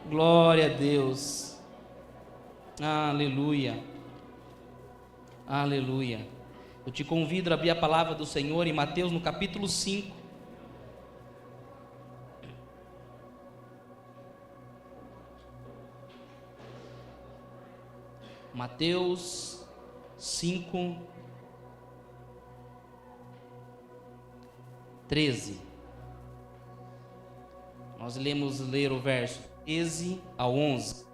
Glória a Deus. Aleluia. Aleluia. Eu te convido a abrir a palavra do Senhor em Mateus no capítulo 5. Mateus 5, 13. Nós ler o verso 13 ao 11.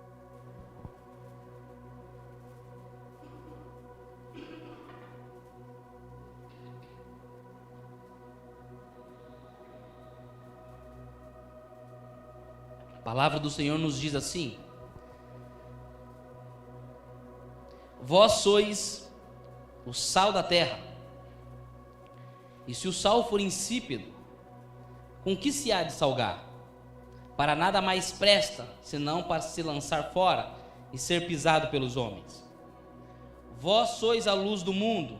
A palavra do Senhor nos diz assim: Vós sois o sal da terra, e se o sal for insípido, com que se há de salgar? Para nada mais presta, senão para se lançar fora e ser pisado pelos homens. Vós sois a luz do mundo.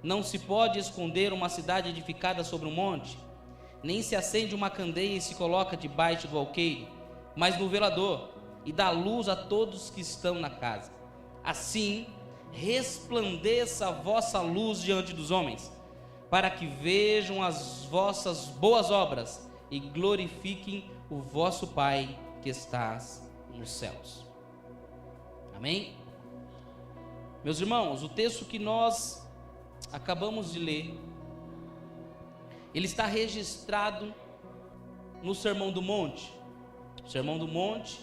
Não se pode esconder uma cidade edificada sobre um monte, nem se acende uma candeia e se coloca debaixo do alqueire, mas no velador, e dá luz a todos que estão na casa. Assim, resplandeça a vossa luz diante dos homens, para que vejam as vossas boas obras e glorifiquem o vosso Pai que estás nos céus. Amém? Meus irmãos, o texto que nós acabamos de ler, ele está registrado no Sermão do Monte. Sermão do Monte,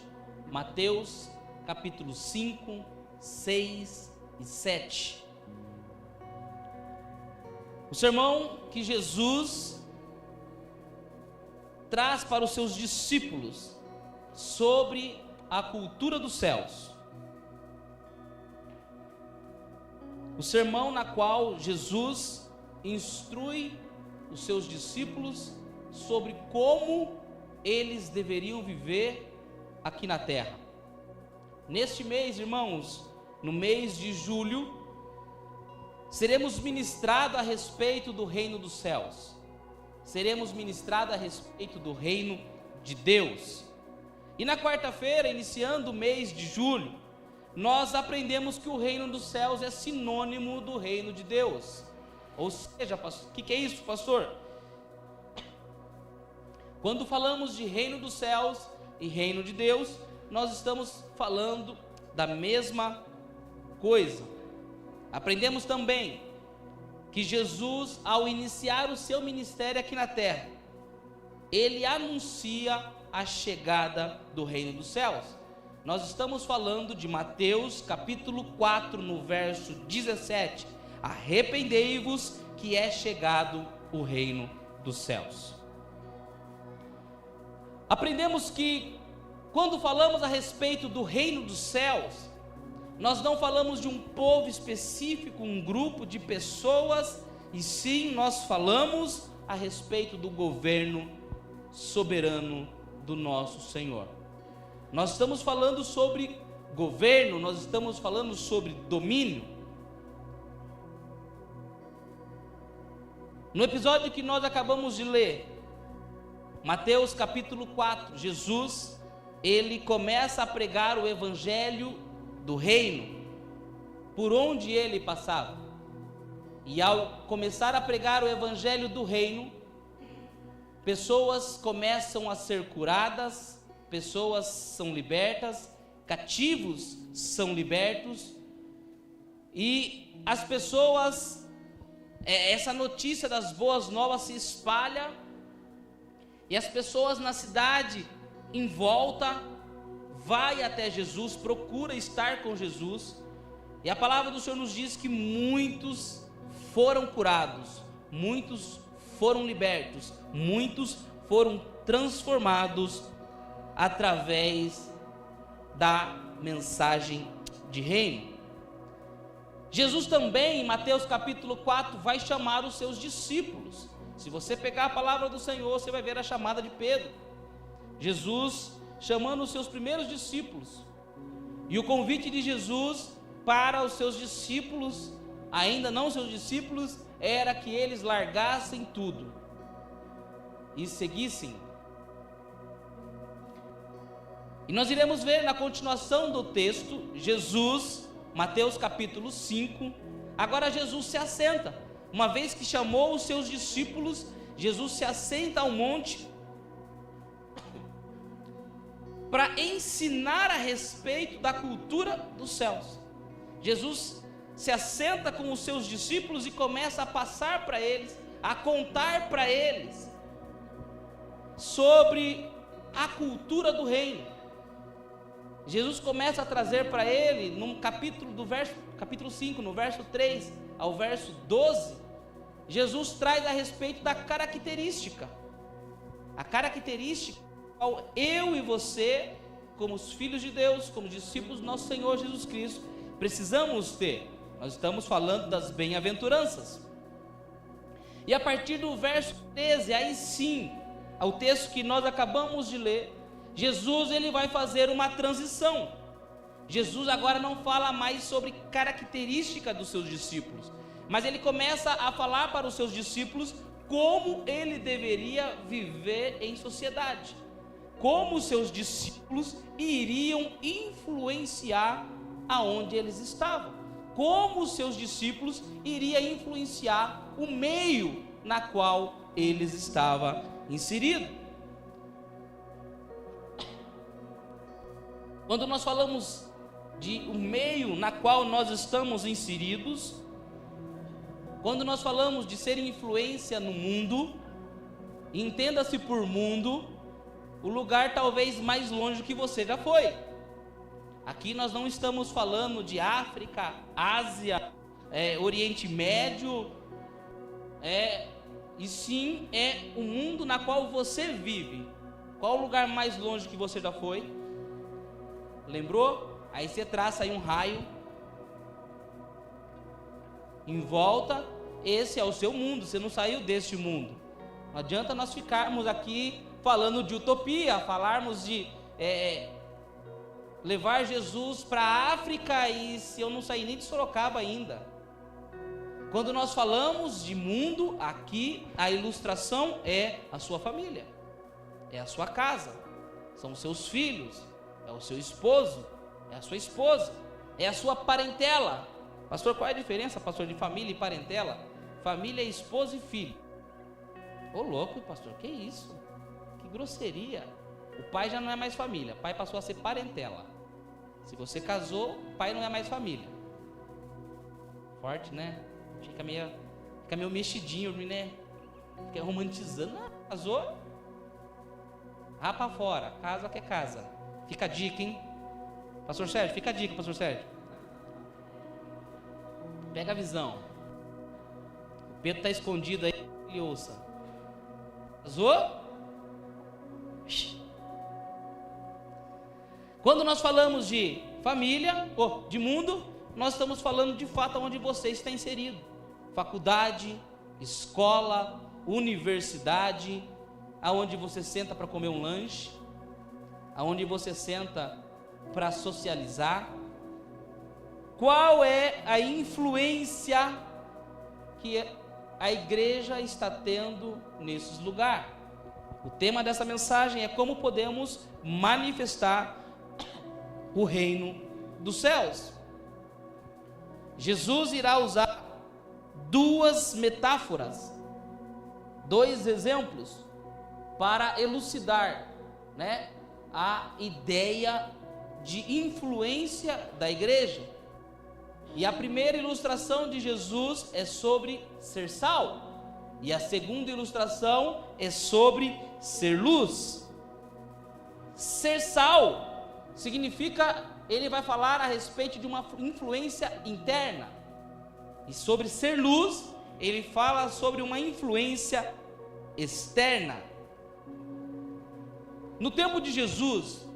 Mateus capítulo 5, 6 e 7. O sermão que Jesus traz para os seus discípulos sobre a cultura dos céus. O sermão na qual Jesus instrui os seus discípulos sobre como eles deveriam viver aqui na terra. Neste mês, irmãos, no mês de julho, seremos ministrados a respeito do reino dos céus. Seremos ministrados a respeito do reino de Deus. E na quarta-feira, iniciando o mês de julho, nós aprendemos que o reino dos céus é sinônimo do reino de Deus. Ou seja, o que é isso, pastor? Quando falamos de reino dos céus e reino de Deus, nós estamos falando da mesma coisa. Aprendemos também que Jesus, ao iniciar o seu ministério aqui na terra, ele anuncia a chegada do reino dos céus. Nós estamos falando de Mateus capítulo 4, no verso 17: arrependei-vos que é chegado o reino dos céus. Aprendemos que quando falamos a respeito do reino dos céus, nós não falamos de um povo específico, um grupo de pessoas, e sim nós falamos a respeito do governo soberano do nosso Senhor. Nós estamos falando sobre governo, nós estamos falando sobre domínio. No episódio que nós acabamos de ler, Mateus capítulo 4, Jesus, ele começa a pregar o evangelho do reino, por onde ele passava. E ao começar a pregar o evangelho do reino, pessoas começam a ser curadas, pessoas são libertas, cativos são libertos, e as pessoas, essa notícia das boas novas se espalha, e as pessoas na cidade em volta vai até Jesus, procura estar com Jesus, e a palavra do Senhor nos diz que muitos foram curados, muitos foram libertos, muitos foram transformados através da mensagem de reino. Jesus também, em Mateus capítulo 4, vai chamar os seus discípulos. Se você pegar a palavra do Senhor, você vai ver a chamada de Pedro. Jesus chamando os seus primeiros discípulos. E o convite de Jesus para os seus discípulos, ainda não seus discípulos, era que eles largassem tudo e seguissem. E nós iremos ver na continuação do texto, Jesus, Mateus capítulo 5, agora Jesus se assenta. Uma vez que chamou os seus discípulos, Jesus se assenta ao monte para ensinar a respeito da cultura dos céus. Jesus se assenta com os seus discípulos e começa a passar para eles, a contar para eles sobre a cultura do reino. Jesus começa a trazer para ele, no capítulo 5, no verso 3 ao verso 12, Jesus traz a respeito da característica, a característica qual eu e você, como os filhos de Deus, como discípulos do nosso Senhor Jesus Cristo, precisamos ter. Nós estamos falando das bem-aventuranças. E a partir do verso 13, aí sim, ao texto que nós acabamos de ler, Jesus ele vai fazer uma transição. Jesus agora não fala mais sobre característica dos seus discípulos, mas ele começa a falar para os seus discípulos como ele deveria viver em sociedade, como os seus discípulos iriam influenciar aonde eles estavam, como os seus discípulos iriam influenciar o meio na qual eles estavam inseridos. Quando nós falamos de o meio na qual nós estamos inseridos, quando nós falamos de ser influência no mundo, entenda-se por mundo, o lugar talvez mais longe que você já foi. Aqui nós não estamos falando de África, Ásia, Oriente Médio, e sim é o mundo na qual você vive. Qual o lugar mais longe que você já foi? Lembrou? Aí você traça aí um raio em volta, esse é o seu mundo, você não saiu deste mundo. Não adianta nós ficarmos aqui falando de utopia, falarmos de levar Jesus para a África, e se eu não saí nem de Sorocaba ainda. Quando nós falamos de mundo, aqui a ilustração é a sua família, é a sua casa, são os seus filhos, é o seu esposo, é a sua esposa, é a sua parentela. Pastor, qual é a diferença, pastor, de família e parentela? Família é esposa e filho. Ô louco, pastor, que isso? Que grosseria. O pai já não é mais família, o pai passou a ser parentela. Se você casou, o pai não é mais família. Forte, né? Fica meio mexidinho, né? Fica romantizando. Ah, casou? Rapa fora, casa que é casa. Fica a dica, hein? Pastor Sérgio, fica a dica, pastor Sérgio. Pega a visão. O Pedro está escondido aí, ele ouça. Casou? Quando nós falamos de família, ou de mundo, nós estamos falando de fato onde você está inserido. Faculdade, escola, universidade, aonde você senta para comer um lanche, aonde você senta para socializar. Qual é a influência que a igreja está tendo nesses lugares? O tema dessa mensagem é como podemos manifestar o reino dos céus. Jesus irá usar duas metáforas, dois exemplos para elucidar, a ideia de influência da igreja. E a primeira ilustração de Jesus é sobre ser sal, e a segunda ilustração é sobre ser luz. Ser sal significa, ele vai falar a respeito de uma influência interna, e sobre ser luz, ele fala sobre uma influência externa. No tempo de Jesus,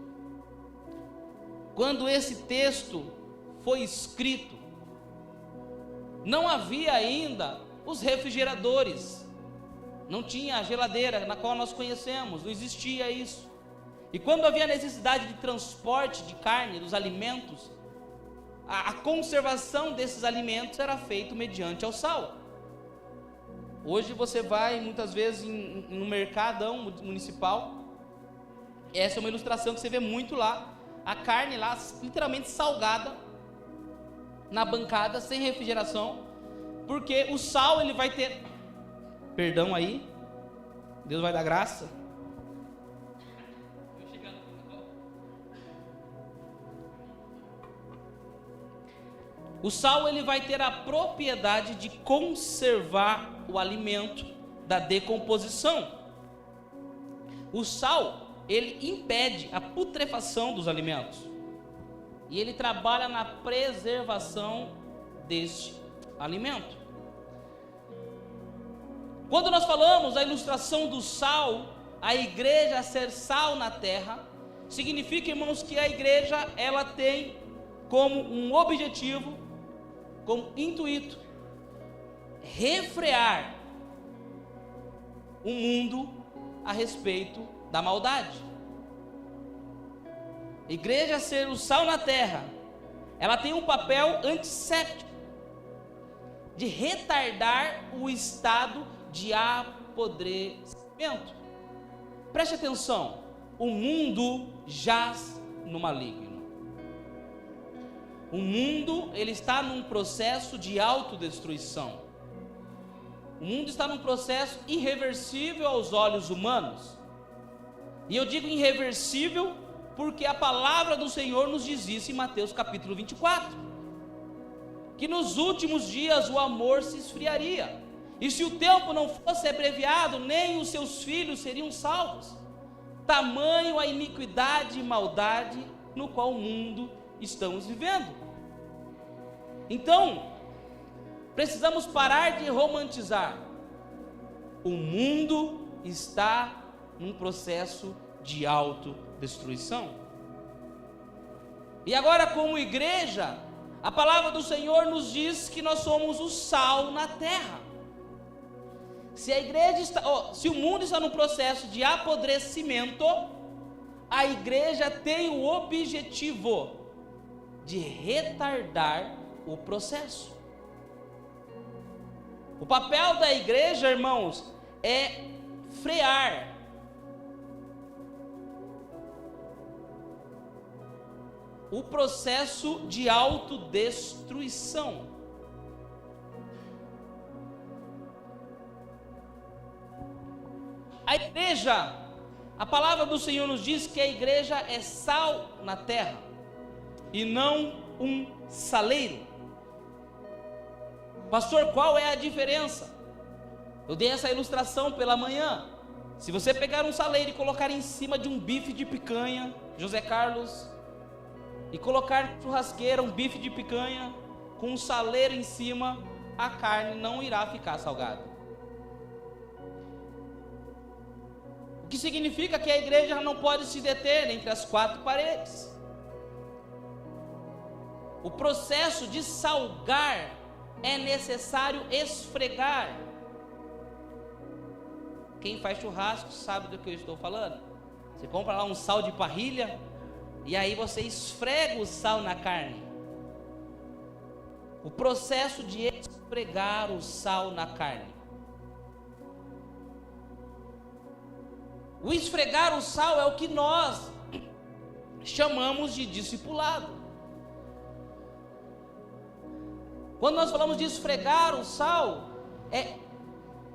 quando esse texto foi escrito, não havia ainda os refrigeradores, não tinha a geladeira na qual nós conhecemos, não existia isso. E quando havia necessidade de transporte de carne, dos alimentos, a conservação desses alimentos era feita mediante ao sal. Hoje você vai muitas vezes no mercadão municipal, Essa é uma ilustração que você vê muito lá. A carne lá, literalmente salgada, na bancada, sem refrigeração. Porque o sal, ele vai ter... Perdão aí. Deus vai dar graça. O sal, ele vai ter a propriedade de conservar o alimento da decomposição. O sal, ele impede a putrefação dos alimentos. E ele trabalha na preservação deste alimento. Quando nós falamos da ilustração do sal, a igreja ser sal na terra, significa, irmãos, que a igreja, ela tem como um objetivo, como intuito, refrear o mundo a respeito da maldade. Igreja ser o sal na terra, ela tem um papel antisséptico, de retardar o estado de apodrecimento. Preste atenção, o mundo jaz no maligno. O mundo, ele está num processo de autodestruição. O mundo está num processo irreversível aos olhos humanos. E eu digo irreversível porque a palavra do Senhor nos diz isso em Mateus capítulo 24. Que nos últimos dias o amor se esfriaria. E se o tempo não fosse abreviado, nem os seus filhos seriam salvos. Tamanho a iniquidade e maldade no qual o mundo estamos vivendo. Então, precisamos parar de romantizar. O mundo está num processo de autodestruição. E agora, como igreja, a palavra do Senhor nos diz que nós somos o sal na terra. Se a igreja está, se o mundo está num processo de apodrecimento, a igreja tem o objetivo de retardar o processo. O papel da igreja, irmãos, é frear o processo de autodestruição. A igreja, a palavra do Senhor nos diz que a igreja é sal na terra e não um saleiro. Pastor, qual é a diferença? Eu dei essa ilustração pela manhã. Se você pegar um saleiro e colocar em cima de um bife de picanha, José Carlos, e colocar churrasqueira, um bife de picanha, com um saleiro em cima, a carne não irá ficar salgada. O que significa que a igreja não pode se deter entre as quatro paredes. O processo de salgar é necessário esfregar. Quem faz churrasco sabe do que eu estou falando. Você compra lá um sal de parrilha e aí você esfrega o sal na carne. O processo de esfregar o sal na carne. O esfregar o sal é o que nós chamamos de discipulado. Quando nós falamos de esfregar o sal, é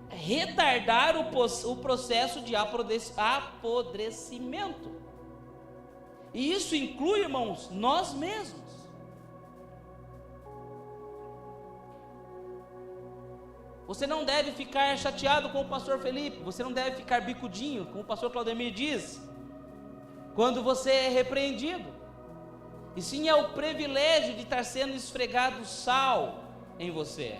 retardar o processo de apodrecimento. E isso inclui, irmãos, nós mesmos. Você não deve ficar chateado com o pastor Felipe, você não deve ficar bicudinho, como o pastor Claudemir diz, quando você é repreendido. E sim é o privilégio de estar sendo esfregado sal em você.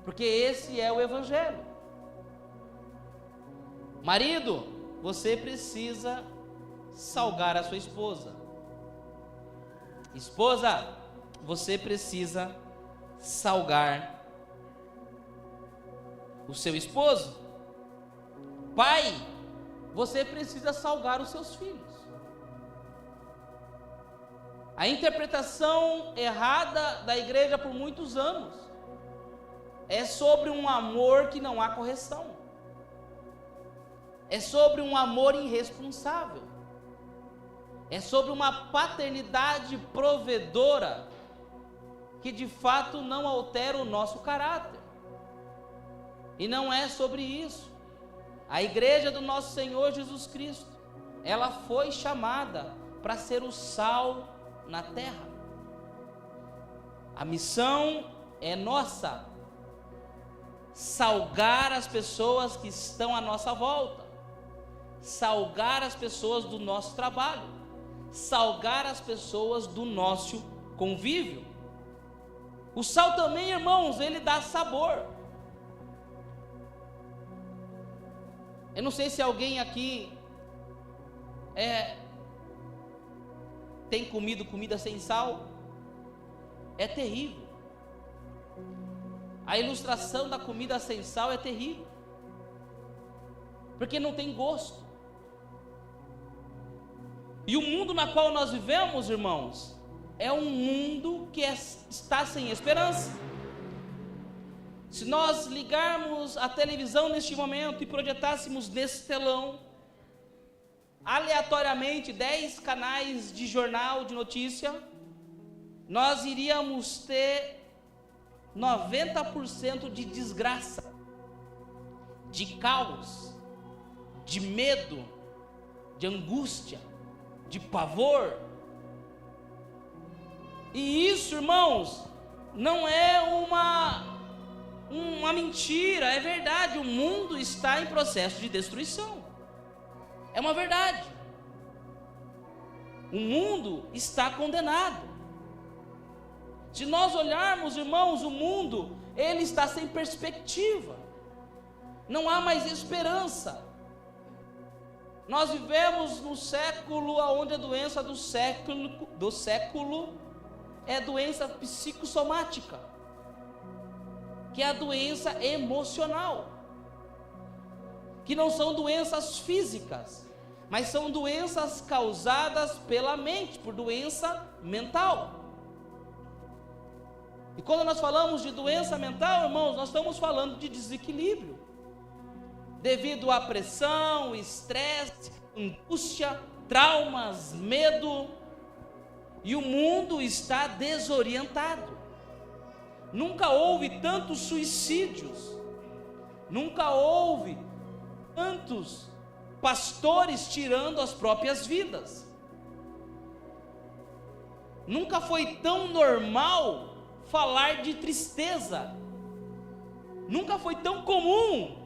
Porque esse é o evangelho. Marido, você precisa salgar a sua esposa. Esposa, você precisa salgar o seu esposo. Pai, você precisa salgar os seus filhos. A interpretação errada da igreja por muitos anos é sobre um amor que não há correção. é sobre um amor irresponsável, é sobre uma paternidade provedora, que de fato não altera o nosso caráter, e não é sobre isso. A igreja do nosso Senhor Jesus Cristo, ela foi chamada para ser o sal na terra. A missão é nossa, salgar as pessoas que estão à nossa volta, salgar as pessoas do nosso trabalho, salgar as pessoas do nosso convívio. O sal também, irmãos, ele dá sabor. Eu não sei se alguém aqui tem comido comida sem sal. É terrível. A ilustração da comida sem sal é terrível, porque não tem gosto. E o mundo na qual nós vivemos, irmãos, é um mundo que está sem esperança. Se nós ligarmos a televisão neste momento e projetássemos nesse telão, aleatoriamente 10 canais de jornal, de notícia, nós iríamos ter 90% de desgraça, de caos, de medo, de angústia, de pavor. E isso, irmãos, não é uma mentira, é verdade. O mundo está em processo de destruição. É uma verdade. O mundo está condenado. Se nós olharmos, irmãos, o mundo, ele está sem perspectiva. Não há mais esperança. Nós vivemos no século onde a doença do século é doença psicossomática, que é a doença emocional, que não são doenças físicas, mas são doenças causadas pela mente, por doença mental. E quando nós falamos de doença mental, irmãos, nós estamos falando de desequilíbrio, devido à pressão, estresse, angústia, traumas, medo, e o mundo está desorientado. Nunca houve tantos suicídios, nunca houve tantos pastores tirando as próprias vidas, nunca foi tão normal falar de tristeza, nunca foi tão comum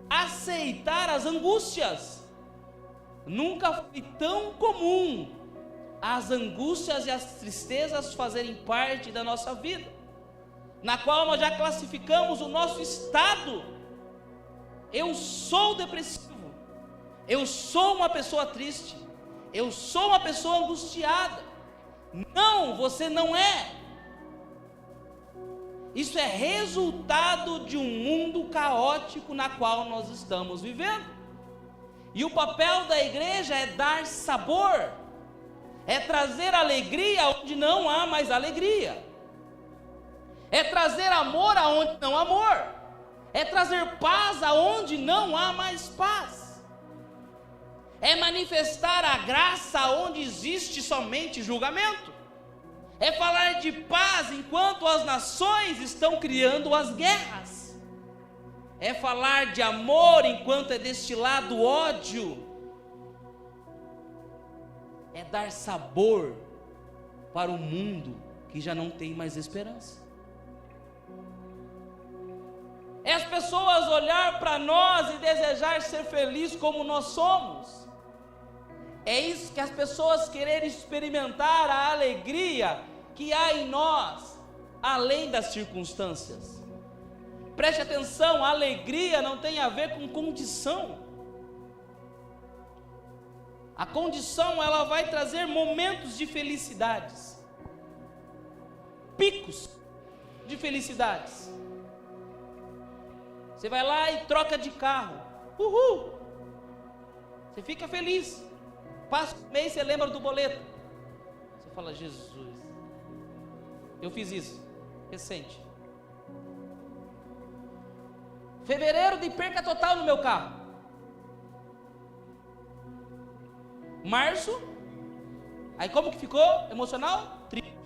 aceitar as angústias, nunca foi tão comum as angústias e as tristezas fazerem parte da nossa vida, na qual nós já classificamos o nosso estado. Eu sou depressivo, eu sou uma pessoa triste, eu sou uma pessoa angustiada. Não, você não é. Isso é resultado de um mundo caótico na qual nós estamos vivendo. E o papel da igreja é dar sabor, é trazer alegria onde não há mais alegria, é trazer amor aonde não há amor, é trazer paz aonde não há mais paz, é manifestar a graça onde existe somente julgamento, é falar de paz enquanto as nações estão criando as guerras, é falar de amor enquanto é destilado ódio, é dar sabor para o mundo que já não tem mais esperança. É as pessoas olhar para nós e desejar ser feliz como nós somos. É isso que as pessoas quererem experimentar, a alegria que há em nós, além das circunstâncias. Preste atenção, a alegria não tem a ver com condição. A condição, ela vai trazer momentos de felicidades, picos de felicidades. Você vai lá e troca de carro, uhul, você fica feliz. Passa um mês, você lembra do boleto, você fala: Jesus, eu fiz isso, recente. Fevereiro de perca total no meu carro. Março, aí como que ficou? Emocional? Triste.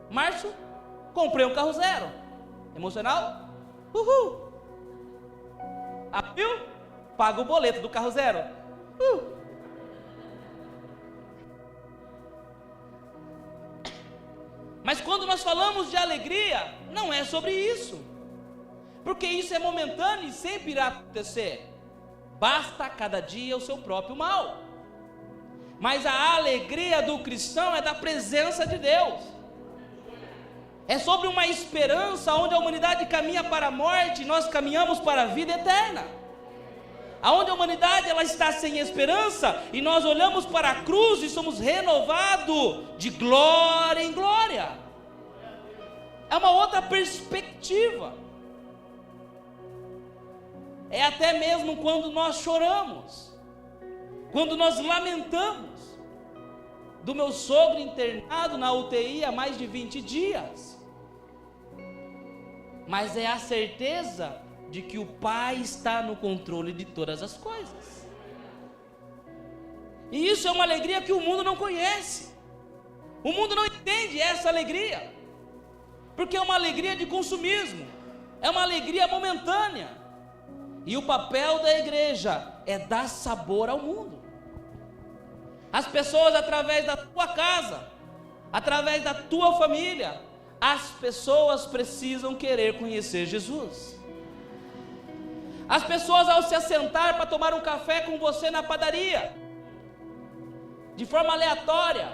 Março, comprei um carro zero. Emocional? Uhul. Abril, paga o boleto do carro zero. Mas quando nós falamos de alegria, não é sobre isso, porque isso é momentâneo e sempre irá acontecer. Basta cada dia o seu próprio mal. Mas a alegria do cristão é da presença de Deus. É sobre uma esperança onde a humanidade caminha para a morte e nós caminhamos para a vida eterna. Aonde a humanidade ela está sem esperança e nós olhamos para a cruz e somos renovados de glória em glória. É uma outra perspectiva. É até mesmo quando nós choramos, quando nós lamentamos do meu sogro internado na UTI há mais de 20 dias. Mas é a certeza de que o Pai está no controle de todas as coisas. E isso é uma alegria que o mundo não conhece. O mundo não entende essa alegria, porque é uma alegria de consumismo, é uma alegria momentânea. E o papel da igreja é dar sabor ao mundo. As pessoas, através da tua casa, através da tua família, as pessoas precisam querer conhecer Jesus. As pessoas, ao se assentar para tomar um café com você na padaria, de forma aleatória,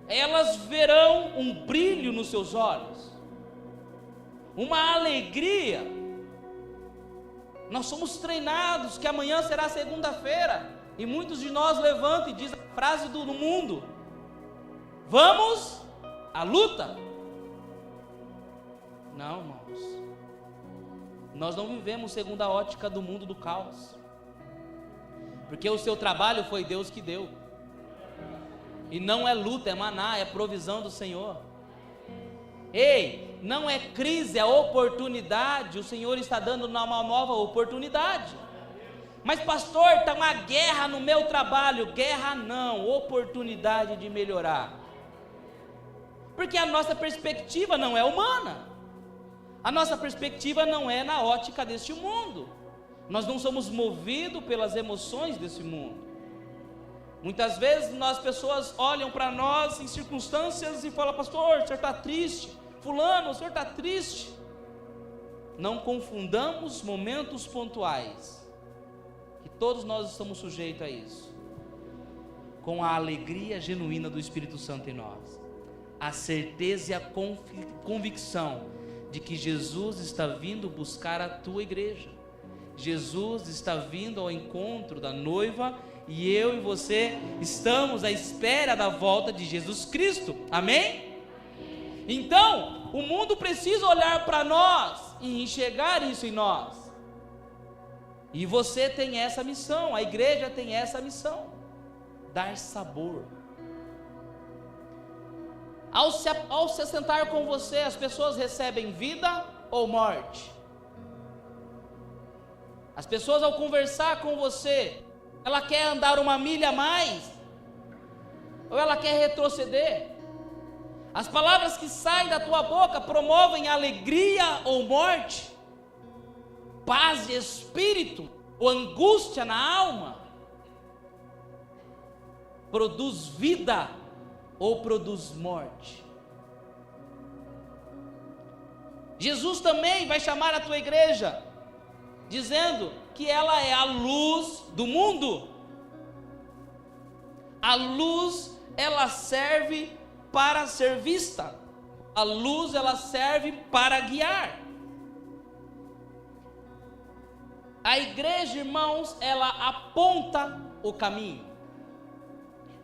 elas verão um brilho nos seus olhos, uma alegria. Nós somos treinados que amanhã será segunda-feira, e muitos de nós levantam e dizem a frase do mundo: vamos à luta. Não, irmãos, nós não vivemos segundo a ótica do mundo do caos, porque o seu trabalho foi Deus que deu, e não é luta, é maná, é provisão do Senhor. Ei, não é crise, é oportunidade. O Senhor está dando uma nova oportunidade. Mas pastor, está uma guerra no meu trabalho. Guerra não, oportunidade de melhorar. Porque a nossa perspectiva não é humana. A nossa perspectiva não é na ótica deste mundo. Nós não somos movidos pelas emoções desse mundo. Muitas vezes as pessoas olham para nós em circunstâncias e falam: pastor, o senhor está triste. Fulano, o senhor está triste. Não confundamos momentos pontuais, que todos nós estamos sujeitos a isso, com a alegria genuína do Espírito Santo em nós. A certeza e a convicção de que Jesus está vindo buscar a tua igreja. Jesus está vindo ao encontro da noiva, e eu e você estamos à espera da volta de Jesus Cristo. Amém? Então, o mundo precisa olhar para nós e enxergar isso em nós. E você tem essa missão, a igreja tem essa missão: dar sabor. Ao se assentar com você, as pessoas recebem vida ou morte? As pessoas, ao conversar com você, ela quer andar uma milha a mais? Ou ela quer retroceder? As palavras que saem da tua boca promovem alegria ou morte? Paz de espírito ou angústia na alma? Produz vida ou produz morte? Jesus também vai chamar a tua igreja, dizendo que ela é a luz do mundo. A luz, ela serve para ser vista. A luz, ela serve para guiar. A igreja, irmãos, ela aponta o caminho.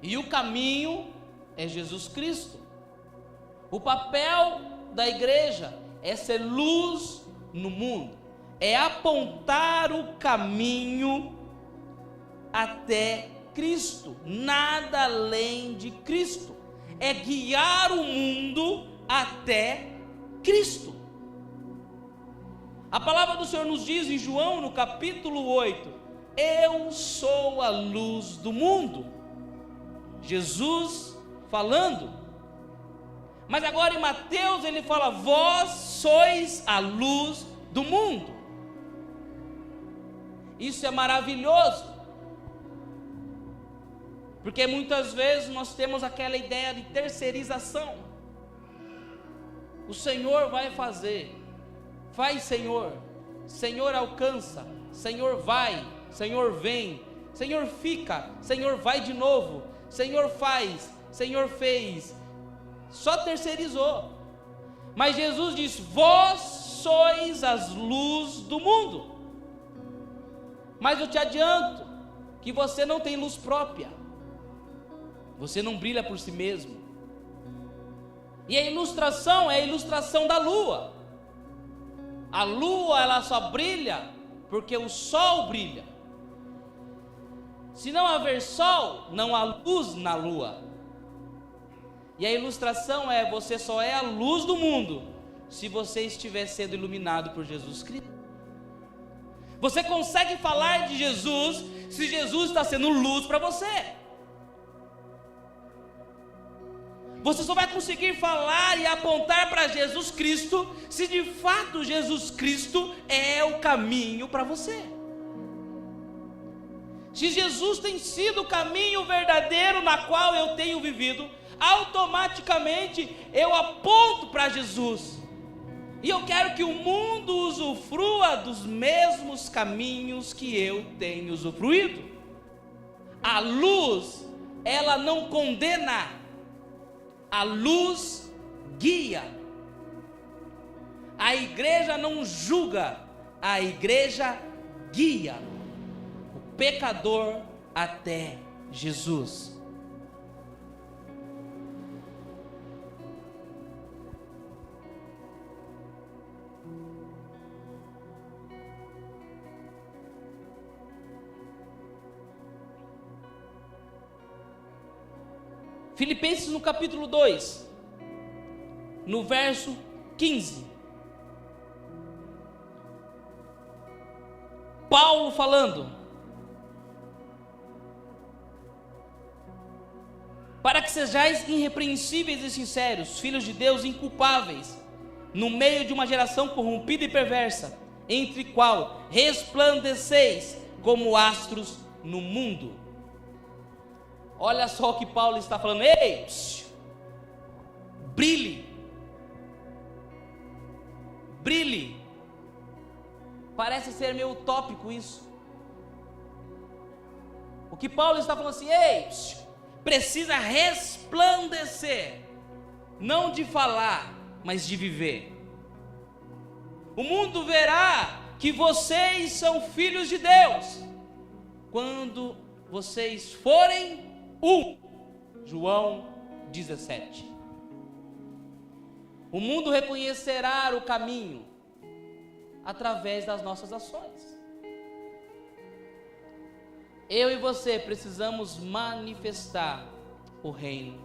E o caminho é Jesus Cristo. O papel da igreja é ser luz no mundo, é apontar o caminho até Cristo, nada além de Cristo. É guiar o mundo até Cristo. A palavra do Senhor nos diz em João, no capítulo 8, eu sou a luz do mundo. Jesus falando. Mas agora em Mateus ele fala: vós sois a luz do mundo. Isso é maravilhoso, porque muitas vezes nós temos aquela ideia de terceirização. O Senhor vai fazer, faz Senhor, Senhor alcança, Senhor vai, Senhor vem, Senhor fica, Senhor vai de novo, Senhor faz, Senhor fez. Só terceirizou. Mas Jesus diz: vós sois as luz do mundo. Mas eu te adianto que você não tem luz própria, você não brilha por si mesmo. E a ilustração é a ilustração da lua. A lua ela só brilha porque o sol brilha. Se não haver sol, não há luz na lua. E a ilustração é: você só é a luz do mundo se você estiver sendo iluminado por Jesus Cristo. Você consegue falar de Jesus se Jesus está sendo luz para você. Você só vai conseguir falar e apontar para Jesus Cristo se de fato Jesus Cristo é o caminho para você. Se Jesus tem sido o caminho verdadeiro na qual eu tenho vivido, automaticamente eu aponto para Jesus. E eu quero que o mundo usufrua dos mesmos caminhos que eu tenho usufruído. A luz, ela não condena, a luz guia. A igreja não julga, a igreja guia o pecador até Jesus. Filipenses no capítulo 2, no verso 15. Paulo falando: para que sejais irrepreensíveis e sinceros, filhos de Deus inculpáveis, no meio de uma geração corrompida e perversa, entre qual resplandeceis como astros no mundo. Olha só o que Paulo está falando: ei, brilhe, brilhe. Parece ser meio utópico isso. O que Paulo está falando assim: ei, precisa resplandecer, não de falar, mas de viver. O mundo verá que vocês são filhos de Deus quando vocês forem João 17. O mundo reconhecerá o caminho através das nossas ações. Eu e você precisamos manifestar o reino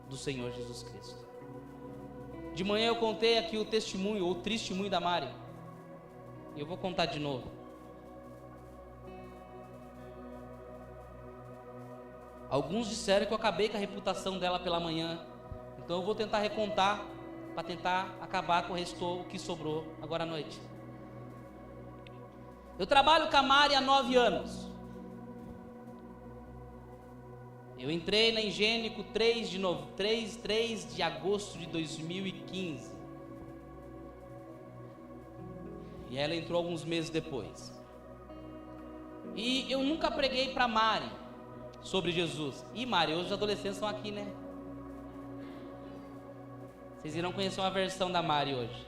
do Senhor Jesus Cristo. De manhã eu contei aqui o testemunho, o testemunho da Mari. E eu vou contar de novo. Alguns disseram que eu acabei com a reputação dela pela manhã. Então eu vou tentar recontar, para tentar acabar com o resto, o que sobrou agora à noite. Eu trabalho com a Mari há 9 anos. Eu entrei na Higiênico 3 de agosto de 2015. E ela entrou alguns meses depois. E eu nunca preguei para Mari sobre Jesus. E Mari, hoje os adolescentes estão aqui, né? Vocês irão conhecer uma versão da Mari hoje,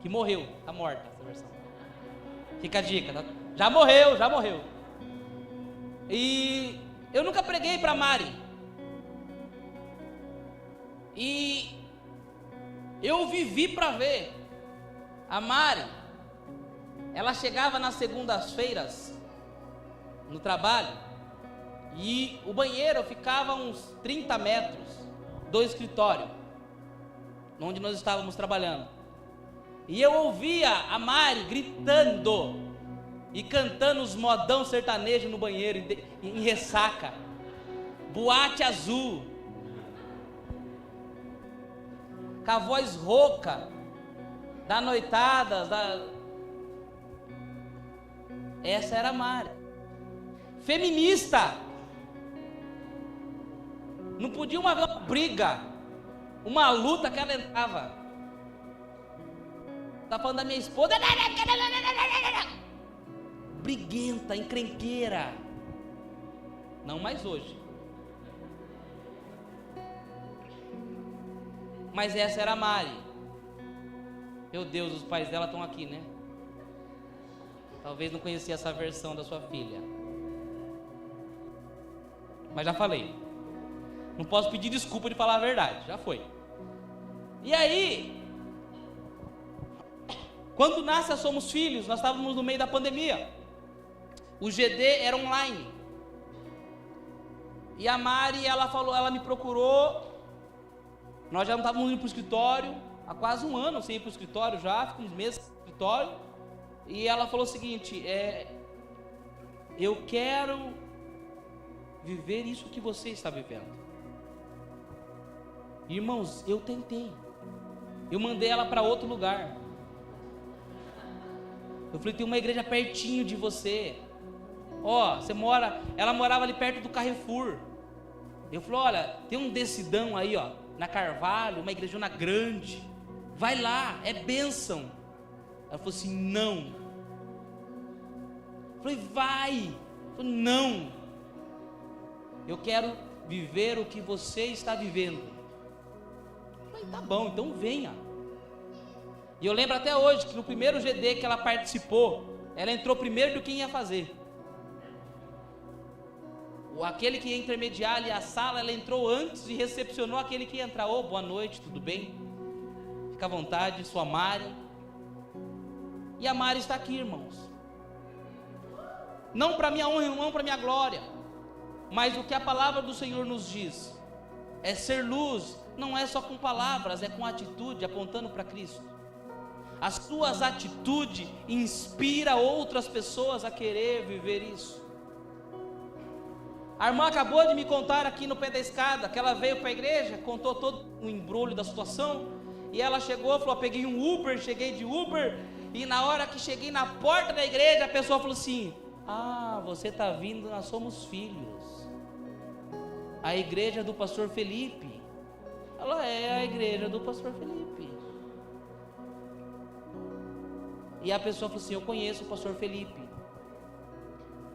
que morreu, está morta essa versão. Fica a dica, tá? Já morreu. E eu nunca preguei para Mari. E eu vivi para ver. A Mari, ela chegava nas segundas-feiras no trabalho, e o banheiro ficava uns 30 metros do escritório onde nós estávamos trabalhando. E eu ouvia a Mari gritando e cantando os modão sertanejo no banheiro, em ressaca, boate azul, com a voz rouca, da noitada, essa era a Mari, feminista, não podia haver uma briga, uma luta que ela entrava. Tá falando da minha esposa, briguenta, encrenqueira, não mais hoje, mas essa era a Mari. Meu Deus, os pais dela estão aqui, né? Talvez não conhecia essa versão da sua filha, mas já falei, não posso pedir desculpa de falar a verdade, já foi. E aí, quando nasce a Somos Filhos, nós estávamos no meio da pandemia, o GD era online, e a Mari, ela me procurou, nós já não estávamos indo para o escritório, há quase um ano sem ir para o escritório já, ficamos meses no escritório, e ela falou o seguinte, eu quero viver isso que você está vivendo. Irmãos, eu tentei, eu mandei ela para outro lugar, eu falei, tem uma igreja pertinho de você, ela morava ali perto do Carrefour, eu falei, olha, tem um decidão aí, na Carvalho, uma igrejona grande, vai lá, é bênção. Ela falou assim, não. Eu falei, vai. Ela falou, não, eu quero viver o que você está vivendo. Eu falei, tá bom, então venha. E eu lembro até hoje que no primeiro GD que ela participou, ela entrou primeiro do que ia fazer. Aquele que ia intermediar ali a sala, ela entrou antes e recepcionou aquele que ia entrar. Boa noite, tudo bem? Fica à vontade, sua Mari. E a Mari está aqui, irmãos. Não para minha honra, não para minha glória, mas o que a palavra do Senhor nos diz é ser luz, não é só com palavras, é com atitude, apontando para Cristo. As suas atitudes inspiram outras pessoas a querer viver isso. A irmã acabou de me contar aqui no pé da escada, que ela veio para a igreja, contou todo o embrulho da situação, e ela chegou, falou, peguei um Uber, cheguei de Uber, e na hora que cheguei na porta da igreja, a pessoa falou assim, você está vindo, nós somos filhos, a igreja do pastor Felipe. Ela é a igreja do pastor Felipe. E a pessoa falou assim, eu conheço o pastor Felipe,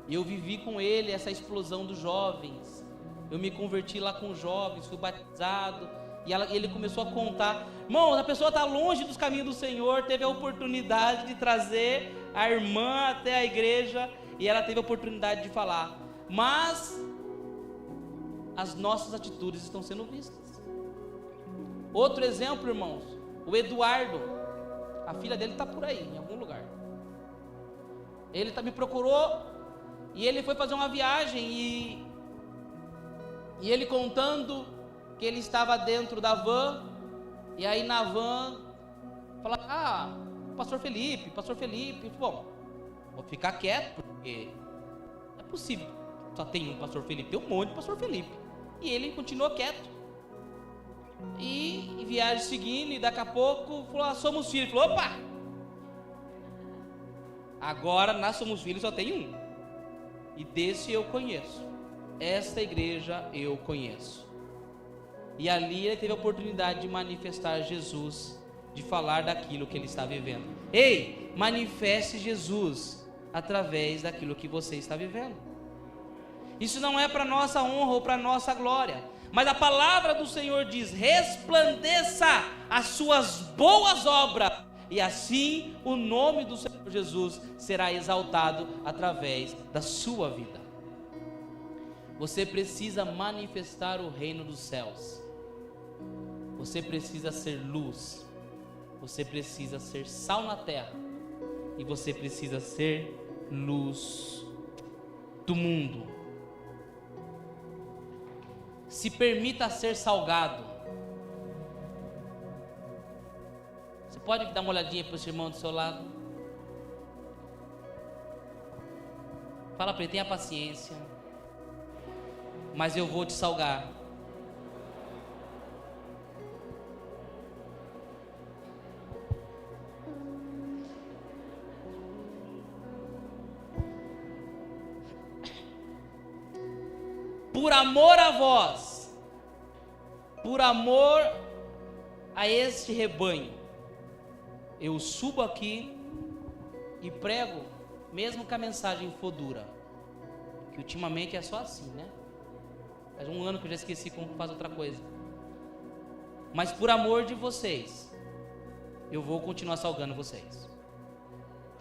eu vivi com ele essa explosão dos jovens, eu me converti lá com os jovens, fui batizado, e ele começou a contar, irmão, a pessoa está longe dos caminhos do Senhor, teve a oportunidade de trazer a irmã até a igreja, e ela teve a oportunidade de falar, mas as nossas atitudes estão sendo vistas. Outro exemplo, irmãos, o Eduardo, a filha dele está por aí, em algum lugar, ele me procurou, e ele foi fazer uma viagem, e ele contando que ele estava dentro da van, e aí na van, fala, pastor Felipe, bom, vou ficar quieto, porque não é possível, só tem um pastor Felipe, tem um monte de pastor Felipe, e ele continuou quieto, e viagem seguindo, e daqui a pouco, falou, somos filhos, falou, opa, agora nós somos filhos, só tem um, e desse eu conheço, esta igreja eu conheço. E ali ele teve a oportunidade de manifestar Jesus, de falar daquilo que ele está vivendo. Ei, manifeste Jesus através daquilo que você está vivendo. Isso não é para nossa honra ou para nossa glória, mas a palavra do Senhor diz, resplandeça as suas boas obras, e assim o nome do Senhor Jesus será exaltado através da sua vida. Você precisa manifestar o reino dos céus, você precisa ser luz, você precisa ser sal na terra, e você precisa ser luz do mundo. Se permita ser salgado. Você pode dar uma olhadinha para o irmão do seu lado? Fala para ele, tenha paciência, mas eu vou te salgar. Por amor a vós, por amor a este rebanho, eu subo aqui e prego, mesmo que a mensagem for dura, que ultimamente é só assim, né? Faz um ano que eu já esqueci como faz outra coisa. Mas por amor de vocês, eu vou continuar salgando vocês.